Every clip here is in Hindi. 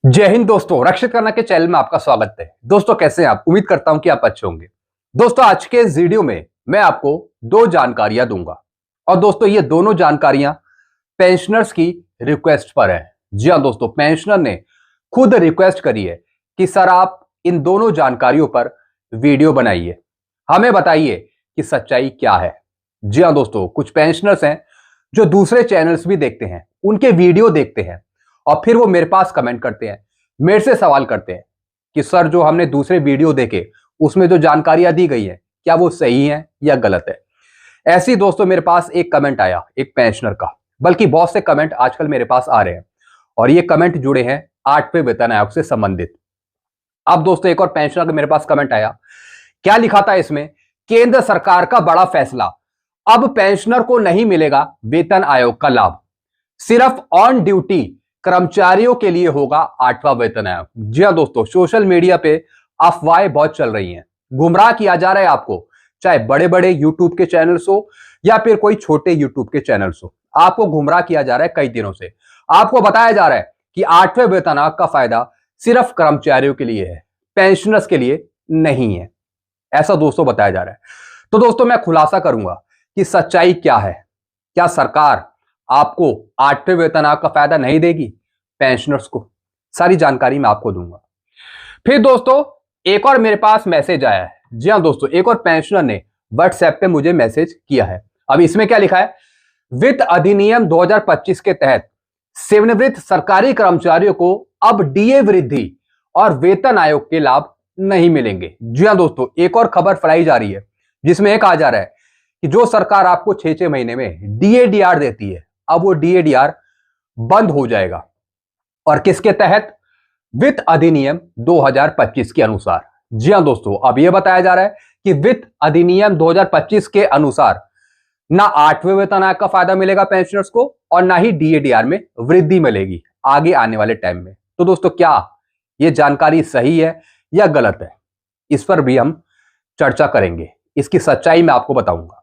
जय हिंद दोस्तों, रक्षित करना के चैनल में आपका स्वागत है। दोस्तों कैसे हैं आप? उम्मीद करता हूं कि आप अच्छे होंगे। दोस्तों आज के इस वीडियो में मैं आपको दो जानकारियां दूंगा और दोस्तों ये दोनों जानकारियां पेंशनर्स की रिक्वेस्ट पर है। जी हां दोस्तों, पेंशनर ने खुद रिक्वेस्ट करी है कि सर आप इन दोनों जानकारियों पर वीडियो बनाइए, हमें बताइए कि सच्चाई क्या है। जी हां दोस्तों, कुछ पेंशनर्स हैं जो दूसरे चैनल्स भी देखते हैं, उनके वीडियो देखते हैं और फिर वो मेरे पास कमेंट करते हैं, मेरे से सवाल करते हैं कि सर जो हमने दूसरे वीडियो देखे उसमें जो जानकारियां दी गई है क्या वो सही है या गलत है। ऐसे ही दोस्तों मेरे पास एक कमेंट आया एक पेंशनर का, बल्कि बहुत से कमेंट आजकल मेरे पास आ रहे हैं और ये कमेंट जुड़े हैं 8वें वेतन आयोग से संबंधित। अब दोस्तों एक और पेंशनर का मेरे पास कमेंट आया, क्या लिखा था इसमें? केंद्र सरकार का बड़ा फैसला, अब पेंशनर को नहीं मिलेगा वेतन आयोग का लाभ, सिर्फ ऑन ड्यूटी कर्मचारियों के लिए होगा 8वां वेतन आयोग। जी हां दोस्तों, सोशल मीडिया पे अफवाहें बहुत चल रही हैं, गुमराह किया जा रहा है आपको, चाहे बड़े बड़े यूट्यूब के चैनल्स हो या फिर कोई छोटे यूट्यूब के चैनल्स हो, आपको गुमराह किया जा रहा है। कई दिनों से आपको बताया जा रहा है कि 8वें वेतन आयोग का फायदा सिर्फ कर्मचारियों के लिए है, पेंशनर्स के लिए नहीं है, ऐसा दोस्तों बताया जा रहा है। तो दोस्तों मैं खुलासा करूंगा कि सच्चाई क्या है। क्या सरकार आपको 8वें वेतन आयोग का फायदा नहीं देगी पेंशनर्स को? सारी जानकारी मैं आपको दूंगा। फिर दोस्तों एक और मेरे पास मैसेज आया है। जी हां दोस्तों, एक और पेंशनर ने व्हाट्सएप पे मुझे मैसेज किया है। अब इसमें क्या लिखा है? वित्त अधिनियम 2025 के तहत सेवानिवृत्त सरकारी कर्मचारियों को अब डीए वृद्धि और वेतन आयोग के लाभ नहीं मिलेंगे। जी हां दोस्तों, एक और खबर फैलाई जा रही है जिसमें एक कहा जा रहा है कि जो सरकार आपको 6-6 महीने में डीएडीआर देती है, अब वो डीएडीआर बंद हो जाएगा। और किसके तहत? वित्त अधिनियम 2025 के अनुसार। जी हां दोस्तों, अब यह बताया जा रहा है कि वित्त अधिनियम 2025 के अनुसार ना 8वें वेतन आयोग का फायदा मिलेगा पेंशनर्स को और ना ही डीएडीआर में वृद्धि मिलेगी आगे आने वाले टाइम में। तो दोस्तों क्या यह जानकारी सही है या गलत है, इस पर भी हम चर्चा करेंगे, इसकी सच्चाई मैं आपको बताऊंगा।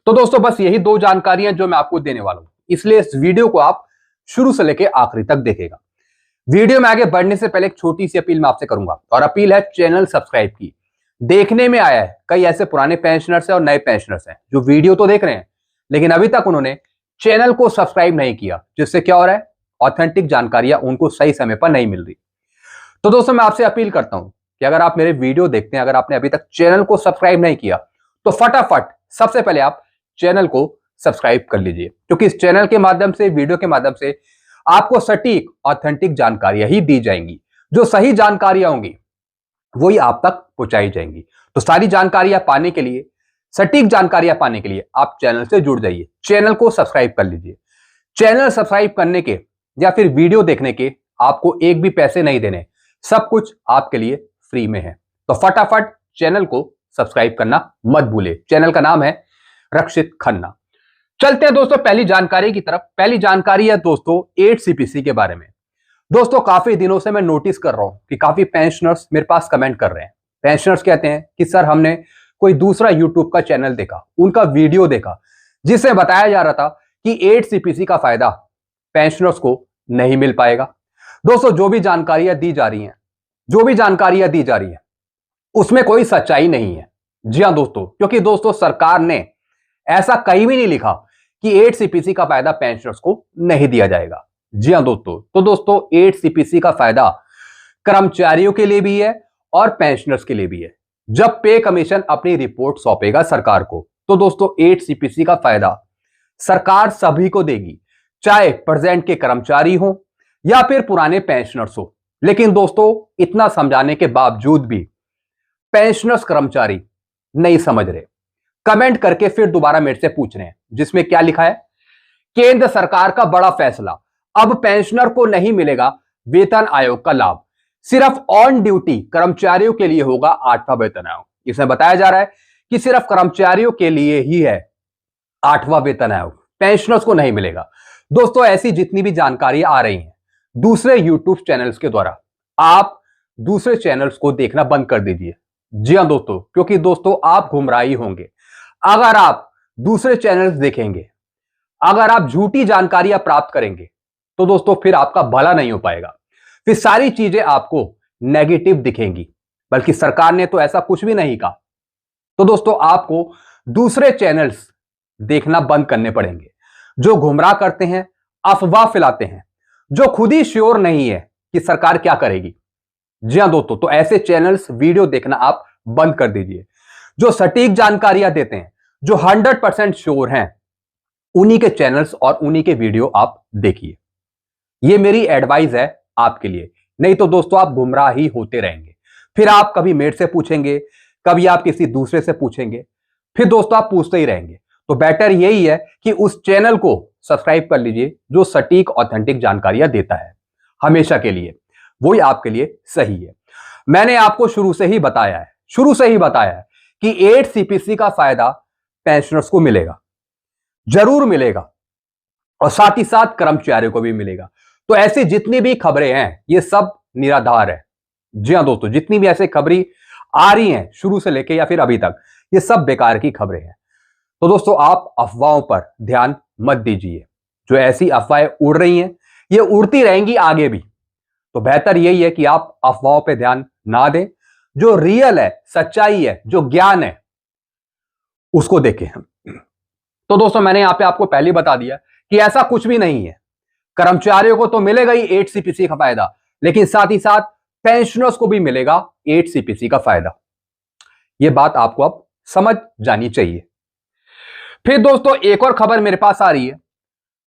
तो दोस्तों बस यही दो जानकारियां जो मैं आपको देने वाला हूं, इसलिए इस वीडियो को आप शुरू से लेकर आखिरी तक देखेगा। वीडियो में आगे बढ़ने से पहले एक छोटी सी अपील मैं आपसे करूंगा, और अपील है चैनल सब्सक्राइब की। देखने में आया है कई ऐसे पुराने पेंशनर्स हैं और नए पेंशनर्स हैं जो वीडियो तो देख रहे हैं लेकिन अभी तक उन्होंने चैनल को सब्सक्राइब नहीं किया, जिससे क्या हो रहा है, ऑथेंटिक जानकारियां उनको सही समय पर नहीं मिल रही। तो दोस्तों मैं आपसे अपील करता हूं कि अगर आप मेरे वीडियो देखते हैं, अगर आपने अभी तक चैनल को सब्सक्राइब नहीं किया तो फटाफट सबसे पहले आप चैनल को सब्सक्राइब कर लीजिए, क्योंकि इस चैनल के माध्यम से, वीडियो के माध्यम से आपको सटीक ऑथेंटिक जानकारियां ही दी जाएंगी। जो सही जानकारियां होंगी वही आप तक पहुंचाई जाएंगी। तो सारी जानकारियां पाने के लिए, सटीक जानकारियां पाने के लिए आप चैनल से जुड़ जाइए, चैनल को सब्सक्राइब कर लीजिए। चैनल सब्सक्राइब करने के या फिर वीडियो देखने के आपको एक भी पैसे नहीं देने, सब कुछ आपके लिए फ्री में है। तो फटाफट चैनल को सब्सक्राइब करना मत भूले। चैनल का नाम है रक्षित खन्ना। चलते हैं दोस्तों पहली जानकारी की तरफ। पहली जानकारी है दोस्तों 8 सीपीसी के बारे में। दोस्तों काफी दिनों से मैं नोटिस कर रहा हूं कि काफी पेंशनर्स मेरे पास कमेंट कर रहे हैं। पेंशनर्स कहते हैं कि सर हमने कोई दूसरा यूट्यूब का चैनल देखा, उनका वीडियो देखा जिसमें बताया जा रहा था कि 8 सीपीसी का फायदा पेंशनर्स को नहीं मिल पाएगा। दोस्तों जो भी जानकारियां दी जा रही हैं उसमें कोई सच्चाई नहीं है। जी हां दोस्तों, क्योंकि दोस्तों सरकार ने ऐसा कहीं भी नहीं लिखा कि 8 सीपीसी का फायदा पेंशनर्स को नहीं दिया जाएगा। जी हां दोस्तों, तो दोस्तों 8 सीपीसी का फायदा कर्मचारियों के लिए भी है और पेंशनर्स के लिए भी है। जब पे कमीशन अपनी रिपोर्ट सौंपेगा सरकार को तो दोस्तों 8 सीपीसी का फायदा सरकार सभी को देगी, चाहे प्रेजेंट के कर्मचारी हो या फिर पुराने पेंशनर्स हो। लेकिन दोस्तों इतना समझाने के बावजूद भी पेंशनर्स कर्मचारी नहीं समझ रहे, कमेंट करके फिर दोबारा मेरे से पूछ रहे हैं, जिसमें क्या लिखा है? केंद्र सरकार का बड़ा फैसला, अब पेंशनर को नहीं मिलेगा वेतन आयोग का लाभ, सिर्फ ऑन ड्यूटी कर्मचारियों के लिए होगा 8वां वेतन आयोग। इसमें बताया जा रहा है कि सिर्फ कर्मचारियों के लिए ही है 8वां वेतन आयोग, पेंशनर्स को नहीं मिलेगा। दोस्तों ऐसी जितनी भी जानकारी आ रही है दूसरे यूट्यूब चैनल्स के द्वारा, आप दूसरे चैनल्स को देखना बंद कर दीजिए। जी हां दोस्तों, क्योंकि दोस्तों आप गुमराही होंगे अगर आप दूसरे चैनल्स देखेंगे, अगर आप झूठी जानकारियां प्राप्त करेंगे तो दोस्तों फिर आपका भला नहीं हो पाएगा। फिर सारी चीजें आपको नेगेटिव दिखेंगी। बल्कि सरकार ने तो ऐसा कुछ भी नहीं कहा। तो दोस्तों आपको दूसरे चैनल्स देखना बंद करने पड़ेंगे जो गुमराह करते हैं, अफवाह फैलाते हैं, जो खुद ही श्योर नहीं है कि सरकार क्या करेगी। जी हां दोस्तों, तो ऐसे चैनल्स वीडियो देखना आप बंद कर दीजिए। जो सटीक जानकारियां देते हैं, जो 100% श्योर हैं, उन्हीं के चैनल्स और उन्हीं के वीडियो आप देखिए। ये मेरी एडवाइस है आपके लिए। नहीं तो दोस्तों आप गुमराह ही होते रहेंगे। फिर आप कभी मेरे से पूछेंगे, कभी आप किसी दूसरे से पूछेंगे, फिर दोस्तों आप पूछते ही रहेंगे। तो बेटर यही है कि उस चैनल को सब्सक्राइब कर लीजिए जो सटीक ऑथेंटिक जानकारियां देता है हमेशा के लिए। वही आपके लिए सही है। मैंने आपको शुरू से ही बताया है कि 8 सीपीसी का फायदा पेंशनर्स को मिलेगा, जरूर मिलेगा, और साथ ही साथ कर्मचारियों को भी मिलेगा। तो ऐसी जितनी भी खबरें हैं ये सब निराधार है। जी हां दोस्तों, जितनी भी ऐसी खबरें आ रही हैं शुरू से लेके या फिर अभी तक, ये सब बेकार की खबरें हैं। तो दोस्तों आप अफवाहों पर ध्यान मत दीजिए। जो ऐसी अफवाहें उड़ रही हैं ये उड़ती रहेंगी आगे भी। तो बेहतर यही है कि आप अफवाहों पर ध्यान ना दें। जो रियल है, सच्चाई है, जो ज्ञान है, उसको देखें। तो दोस्तों मैंने यहां पे आपको पहले ही बता दिया कि ऐसा कुछ भी नहीं है। कर्मचारियों को तो मिलेगा ही 8 सीपीसी का फायदा, लेकिन साथ ही साथ पेंशनर्स को भी मिलेगा 8 सीपीसी का फायदा। यह बात आपको अब समझ जानी चाहिए। फिर दोस्तों एक और खबर मेरे पास आ रही है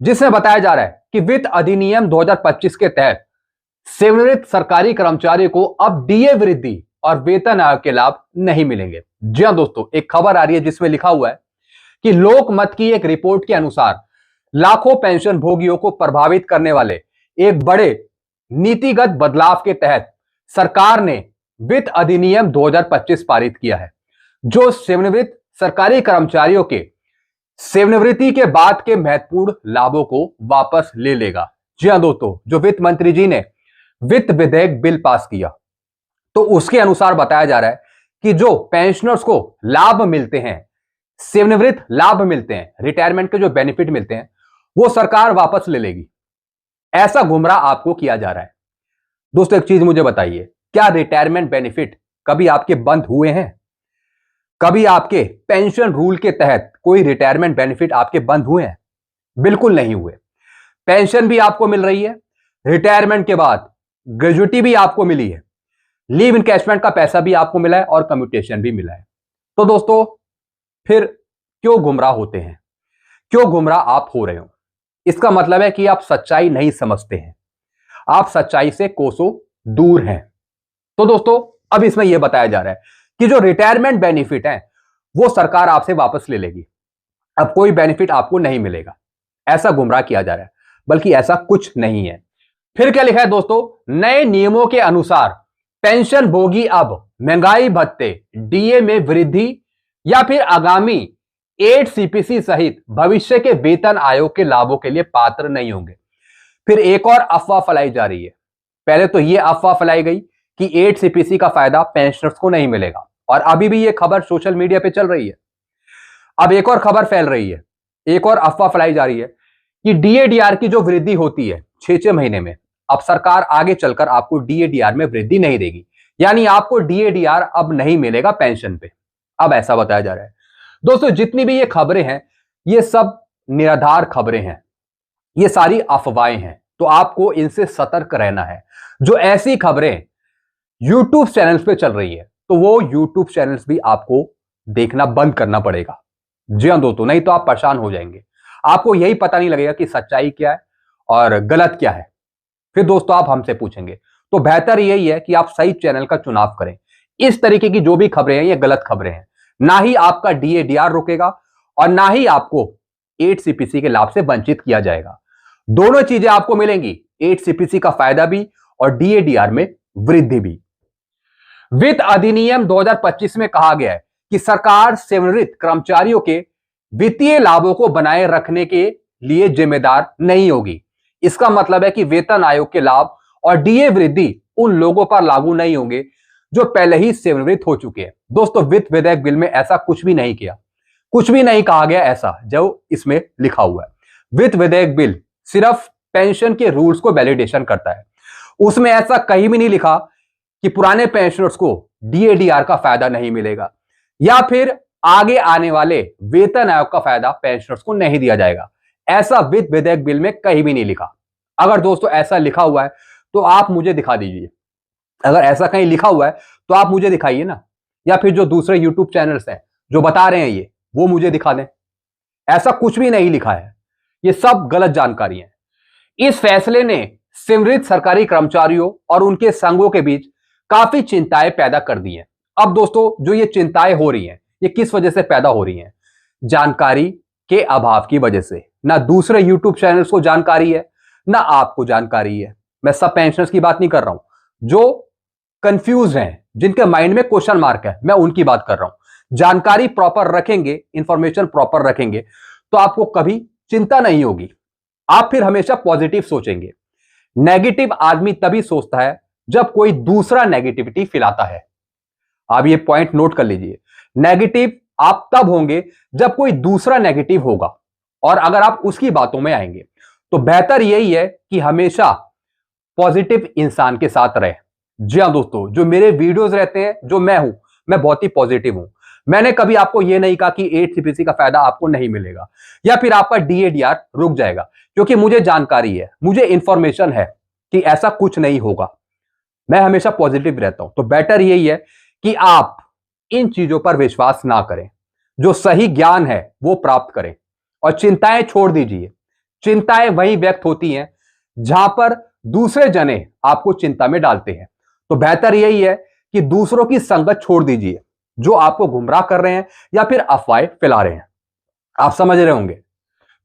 जिसमें बताया जा रहा है कि वित्त अधिनियम 2025 के तहत सेवानिवृत्त सरकारी कर्मचारियों को अब डीए वृद्धि और वेतन आयोग के लाभ नहीं मिलेंगे। जी हां दोस्तों, एक खबर आ रही है जिसमें लिखा हुआ है कि लोकमत की एक रिपोर्ट के अनुसार लाखों पेंशन भोगियों को प्रभावित करने वाले एक बड़े नीतिगत बदलाव के तहत सरकार ने वित्त अधिनियम 2025 पारित किया है, जो सेवानिवृत्त सरकारी कर्मचारियों के सेवानिवृत्ति के बाद के महत्वपूर्ण लाभों को वापस ले लेगा। जी हां दोस्तों, जो वित्त मंत्री जी ने वित्त विधेयक बिल पास किया, तो उसके अनुसार बताया जा रहा है कि जो पेंशनर्स को लाभ मिलते हैं, सेवानिवृत्त लाभ मिलते हैं, रिटायरमेंट के जो बेनिफिट मिलते हैं, वो सरकार वापस ले लेगी। ऐसा गुमराह आपको किया जा रहा है। दोस्तों एक चीज मुझे बताइए, क्या रिटायरमेंट बेनिफिट कभी आपके बंद हुए हैं? कभी आपके पेंशन रूल के तहत कोई रिटायरमेंट बेनिफिट आपके बंद हुए हैं? बिल्कुल नहीं हुए। पेंशन भी आपको मिल रही है, रिटायरमेंट के बाद ग्रेजुइटी भी आपको मिली है, लीव इनकैशमेंट का पैसा भी आपको मिला है और कम्यूटेशन भी मिला है। तो दोस्तों फिर क्यों गुमराह होते हैं? क्यों गुमराह आप हो रहे हो? इसका मतलब है कि आप सच्चाई नहीं समझते हैं, आप सच्चाई से कोसों दूर हैं। तो दोस्तों अब इसमें यह बताया जा रहा है कि जो रिटायरमेंट बेनिफिट है वो सरकार आपसे वापस ले लेगी। अब कोई बेनिफिट आपको नहीं मिलेगा, ऐसा गुमराह किया जा रहा है, बल्कि ऐसा कुछ नहीं है। फिर क्या लिखा है दोस्तों, नए नियमों के अनुसार पेंशन भोगी अब महंगाई भत्ते, डीए में वृद्धि या फिर आगामी 8 सीपीसी सहित भविष्य के वेतन आयोग के लाभों के लिए पात्र नहीं होंगे। फिर एक और अफवाह फैलाई जा रही है। पहले तो यह अफवाह फैलाई गई कि 8 सीपीसी का फायदा पेंशनर्स को नहीं मिलेगा, और अभी भी यह खबर सोशल मीडिया पे चल रही है। अब एक और खबर फैल रही है, एक और अफवाह फैलाई जा रही है कि डीएडीआर की जो वृद्धि होती है 6-6 महीने में, अब सरकार आगे चलकर आपको डीएडीआर में वृद्धि नहीं देगी, यानी आपको डीएडीआर अब नहीं मिलेगा पेंशन पे। अब ऐसा बताया जा रहा है। दोस्तों जितनी भी ये खबरें हैं ये सब निराधार खबरें हैं, ये सारी अफवाहें हैं। तो आपको इनसे सतर्क रहना है। जो ऐसी खबरें यूट्यूब चैनल्स पे चल रही है तो वो यूट्यूब चैनल्स भी आपको देखना बंद करना पड़ेगा। जी हां दोस्तों, नहीं तो आप परेशान हो जाएंगे। आपको यही पता नहीं लगेगा कि सच्चाई क्या है और गलत क्या है। फिर दोस्तों आप हमसे पूछेंगे। तो बेहतर यही है कि आप सही चैनल का चुनाव करें। इस तरीके की जो भी खबरें हैं ये गलत खबरें हैं। ना ही आपका डीएडीआर रुकेगा और ना ही आपको 8 सीपीसी के लाभ से वंचित किया जाएगा। दोनों चीजें आपको मिलेंगी, 8 सीपीसी का फायदा भी और डीएडीआर में वृद्धि भी। वित्त अधिनियम 2025 में कहा गया है कि सरकार सेवानिवृत्त कर्मचारियों के वित्तीय लाभों को बनाए रखने के लिए जिम्मेदार नहीं होगी। इसका मतलब है कि वेतन आयोग के लाभ और डीए वृद्धि उन लोगों पर लागू नहीं होंगे जो पहले ही सेवानिवृत्त हो चुके हैं। दोस्तों वित्त विधेयक बिल में ऐसा कुछ भी नहीं किया, कुछ भी नहीं कहा गया ऐसा जो इसमें लिखा हुआ है। वित्त विधेयक बिल सिर्फ पेंशन के रूल्स को वैलिडेशन करता है। उसमें ऐसा कहीं भी नहीं लिखा कि पुराने पेंशनर्स को डीएडीआर का फायदा नहीं मिलेगा या फिर आगे आने वाले वेतन आयोग का फायदा पेंशनर्स को नहीं दिया जाएगा। ऐसा वित्त विधेयक बिल में कहीं भी नहीं लिखा। अगर दोस्तों ऐसा लिखा हुआ है तो आप मुझे दिखा दीजिए। अगर ऐसा कहीं लिखा हुआ है तो आप मुझे दिखाइए ना, या फिर जो दूसरे यूट्यूब चैनल्स हैं जो बता रहे हैं ये, वो मुझे दिखा दें। ऐसा कुछ भी नहीं लिखा है, ये सब गलत जानकारी है। इस फैसले ने सेवानिवृत्त सरकारी कर्मचारियों और उनके संघों के बीच काफी चिंताएं पैदा कर दी हैं। अब दोस्तों जो ये चिंताएं हो रही हैं, ये किस वजह से पैदा हो रही हैं? जानकारी के अभाव की वजह से। ना दूसरे यूट्यूब चैनल्स को जानकारी है, ना आपको जानकारी है। मैं सब पेंशनर्स की बात नहीं कर रहा हूं, जो कंफ्यूज हैं, जिनके माइंड में क्वेश्चन मार्क है, मैं उनकी बात कर रहा हूं। जानकारी प्रॉपर रखेंगे, इंफॉर्मेशन प्रॉपर रखेंगे तो आपको कभी चिंता नहीं होगी। आप फिर हमेशा पॉजिटिव सोचेंगे। नेगेटिव आदमी तभी सोचता है जब कोई दूसरा नेगेटिविटी फैलाता है। आप ये पॉइंट नोट कर लीजिए। नेगेटिव आप तब होंगे जब कोई दूसरा नेगेटिव होगा, और अगर आप उसकी बातों में आएंगे तो बेहतर यही है कि हमेशा पॉजिटिव इंसान के साथ रहे। जी हां दोस्तों, जो मेरे वीडियोस रहते हैं, जो मैं हूं, मैं बहुत ही पॉजिटिव हूं। मैंने कभी आपको यह नहीं कहा कि 8 सीपीसी का फायदा आपको नहीं मिलेगा या फिर आपका डीएडीआर रुक जाएगा, क्योंकि मुझे जानकारी है, मुझे इंफॉर्मेशन है कि ऐसा कुछ नहीं होगा। मैं हमेशा पॉजिटिव रहता हूं। तो बेटर यही है कि आप इन चीजों पर विश्वास ना करें, जो सही ज्ञान है वो प्राप्त करें और चिंताएं छोड़ दीजिए। चिंताएं वहीं व्यक्त होती हैं जहां पर दूसरे जने आपको चिंता में डालते हैं। तो बेहतर यही है कि दूसरों की संगत छोड़ दीजिए, जो आपको गुमराह कर रहे हैं या फिर अफवाहें फैला रहे हैं। आप समझ रहे होंगे।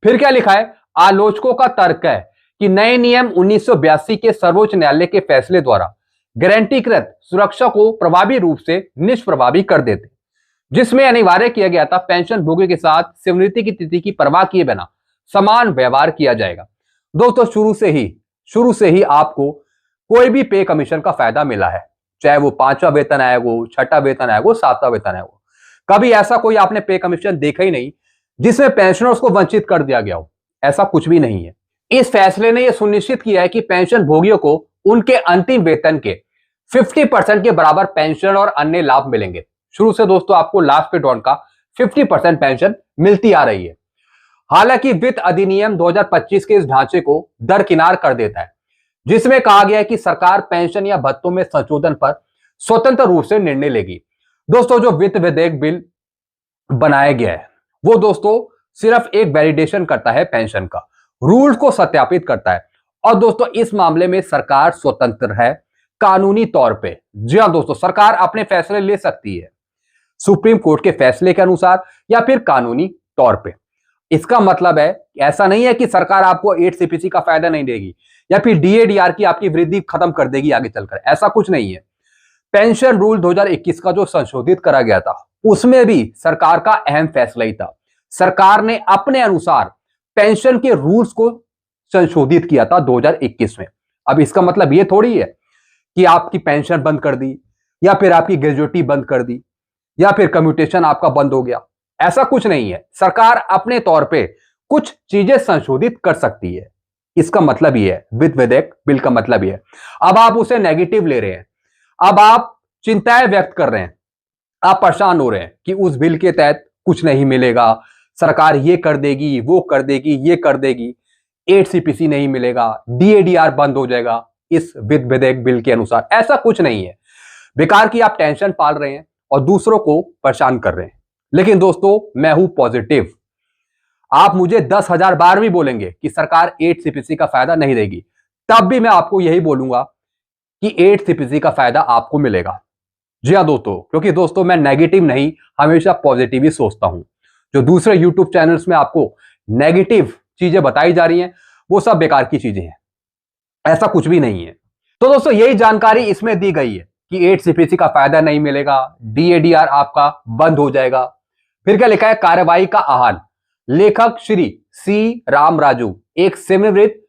फिर क्या लिखा है? आलोचकों का तर्क है कि नए नियम 1982 के सर्वोच्च न्यायालय के फैसले द्वारा गारंटीकृत सुरक्षा को प्रभावी रूप से निष्प्रभावी कर देते, जिसमें अनिवार्य किया गया था पेंशन भोगी के साथ सेवानिवृत्ति की तिथि की परवाह किए बिना समान व्यवहार किया जाएगा। दोस्तों शुरू से ही आपको कोई भी पे कमीशन का फायदा मिला है, चाहे वो 5वां वेतन आयोग हो, 6वां वेतन आयोग हो, 7वां वेतन आयोग हो। कभी ऐसा कोई आपने पे कमीशन देखा ही नहीं जिसमें पेंशनर्स को वंचित कर दिया गया हो। ऐसा कुछ भी नहीं है। इस फैसले ने यह सुनिश्चित किया है कि पेंशन भोगियों को उनके अंतिम वेतन के 50% के बराबर पेंशन और अन्य लाभ मिलेंगे। शुरू से दोस्तों आपको लास्ट पे डॉन का 50% पेंशन मिलती आ रही है। हालांकि वित्त अधिनियम 2025 के इस ढांचे को दरकिनार कर देता है, जिसमें कहा गया है कि सरकार पेंशन या भत्तों में संशोधन पर स्वतंत्र रूप से निर्णय लेगी। दोस्तों जो वित्त विधेयक बिल बनाया गया है वो दोस्तों सिर्फ एक वैलिडेशन करता है पेंशन का, रूल्स को सत्यापित करता है। और दोस्तों इस मामले में सरकार स्वतंत्र है कानूनी तौर पे। जी हां दोस्तों, सरकार अपने फैसले ले सकती है सुप्रीम कोर्ट के फैसले के अनुसार या फिर कानूनी तौर पे। इसका मतलब है ऐसा नहीं है कि सरकार आपको 8 सीपीसी का फायदा नहीं देगी या फिर डीएडीआर की आपकी वृद्धि खत्म कर देगी आगे चलकर। ऐसा कुछ नहीं है। पेंशन रूल 2021 का जो संशोधित करा गया था उसमें भी सरकार का अहम फैसला ही था। सरकार ने अपने अनुसार पेंशन के रूल्स को संशोधित किया था 2021 में। अब इसका मतलब यह थोड़ी है कि आपकी पेंशन बंद कर दी या फिर आपकी ग्रेजुएटी बंद कर दी या फिर कम्यूटेशन आपका बंद हो गया। ऐसा कुछ नहीं है। सरकार अपने तौर पे कुछ चीजें संशोधित कर सकती है। इसका मतलब यह है, वित्त विधेयक बिल का मतलब यह है। अब आप उसे नेगेटिव ले रहे हैं, अब आप चिंताएं व्यक्त कर रहे हैं, आप परेशान हो रहे हैं कि उस बिल के तहत कुछ नहीं मिलेगा, सरकार ये कर देगी, वो कर देगी, ये कर देगी, 8 सीपीसी नहीं मिलेगा, डीएडीआर बंद हो जाएगा इस वित्त विधेयक बिल के अनुसार। ऐसा कुछ नहीं है। बेकार की आप टेंशन पाल रहे हैं और दूसरों को परेशान कर रहे हैं। लेकिन दोस्तों मैं हूं पॉजिटिव। आप मुझे 10,000 बार भी बोलेंगे कि सरकार 8 सीपीसी का फायदा नहीं देगी, तब भी मैं आपको यही बोलूंगा कि 8 सीपीसी का फायदा आपको मिलेगा। जी हां दोस्तों, क्योंकि दोस्तों मैं नेगेटिव नहीं, हमेशा पॉजिटिव ही सोचता हूं। जो दूसरे यूट्यूब चैनल्स में आपको नेगेटिव चीजें बताई जा रही हैं वो सब बेकार की चीजें हैं, ऐसा कुछ भी नहीं है। तो दोस्तों यही जानकारी इसमें दी गई है कि 8 सीपीसी का फायदा नहीं मिलेगा, डीएडीआर आपका बंद हो जाएगा। फिर क्या लिखा है? कार्रवाई का आह्वान। लेखक श्री सी राम राजू एक सेवानिवृत्त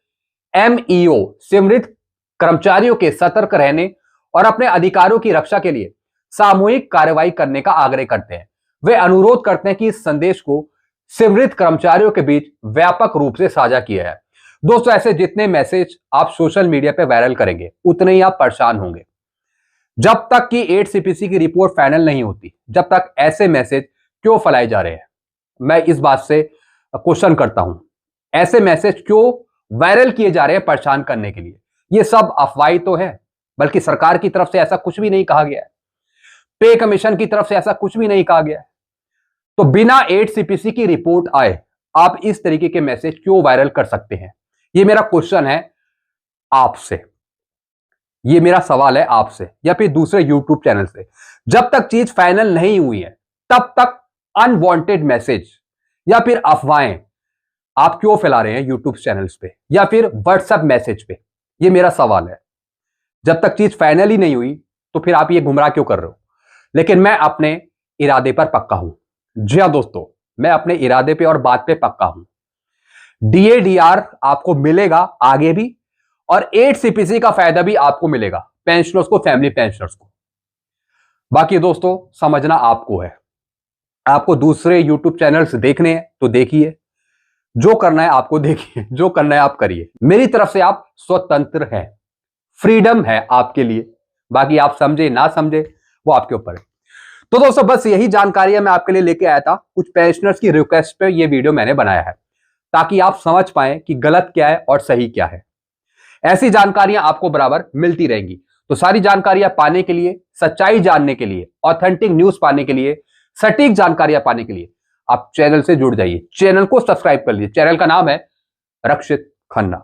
एमईओ सेवानिवृत्त कर्मचारियों के सतर्क रहने और अपने अधिकारों की रक्षा के लिए सामूहिक कार्रवाई करने का आग्रह करते हैं। वे अनुरोध करते हैं कि इस संदेश को सेवानिवृत्त कर्मचारियों के बीच व्यापक रूप से साझा किया है। दोस्तों ऐसे जितने मैसेज आप सोशल मीडिया पे वायरल करेंगे उतने ही आप परेशान होंगे। जब तक कि 8 CPC की रिपोर्ट फाइनल नहीं होती, जब तक ऐसे मैसेज क्यों फैलाए जा रहे हैं, मैं इस बात से क्वेश्चन करता हूं। ऐसे मैसेज क्यों वायरल किए जा रहे हैं परेशान करने के लिए? ये सब अफवाही तो है, बल्कि सरकार की तरफ से ऐसा कुछ भी नहीं कहा गया है, पे कमीशन की तरफ से ऐसा कुछ भी नहीं कहा गया है। तो बिना 8 CPC की रिपोर्ट आए आप इस तरीके के मैसेज क्यों वायरल कर सकते हैं? ये मेरा क्वेश्चन है आपसे, ये मेरा सवाल है आपसे या फिर दूसरे यूट्यूब चैनल से। जब तक चीज फाइनल नहीं हुई है तब तक अनवांटेड मैसेज या फिर अफवाहें आप क्यों फैला रहे हैं यूट्यूब चैनल्स पे या फिर व्हाट्सएप मैसेज पे? ये मेरा सवाल है। जब तक चीज फाइनल ही नहीं हुई तो फिर आप ये गुमराह क्यों कर रहे हो? लेकिन मैं अपने इरादे पर पक्का हूं। जी हां दोस्तों, मैं अपने इरादे पे और बात पे पक्का हूं। DADR आपको मिलेगा आगे भी, और 8 CPC का फायदा भी आपको मिलेगा, पेंशनर्स को, फैमिली पेंशनर्स को। बाकी दोस्तों समझना आपको है, आपको दूसरे यूट्यूब चैनल्स देखने हैं तो देखिए, जो करना है आपको देखिए, जो करना है आप करिए। मेरी तरफ से आप स्वतंत्र हैं, फ्रीडम है आपके लिए। बाकी आप समझे ना समझे वो आपके ऊपर है। तो दोस्तों बस यही जानकारियां मैं आपके लिए लेके आया था। कुछ पेंशनर्स की रिक्वेस्ट पे ये वीडियो मैंने बनाया है ताकि आप समझ पाएं कि गलत क्या है और सही क्या है। ऐसी जानकारियां आपको बराबर मिलती रहेंगी। तो सारी जानकारियां पाने के लिए, सच्चाई जानने के लिए, ऑथेंटिक न्यूज पाने के लिए, सटीक जानकारियां पाने के लिए आप चैनल से जुड़ जाइए, चैनल को सब्सक्राइब कर लीजिए। चैनल का नाम है रक्षित खन्ना।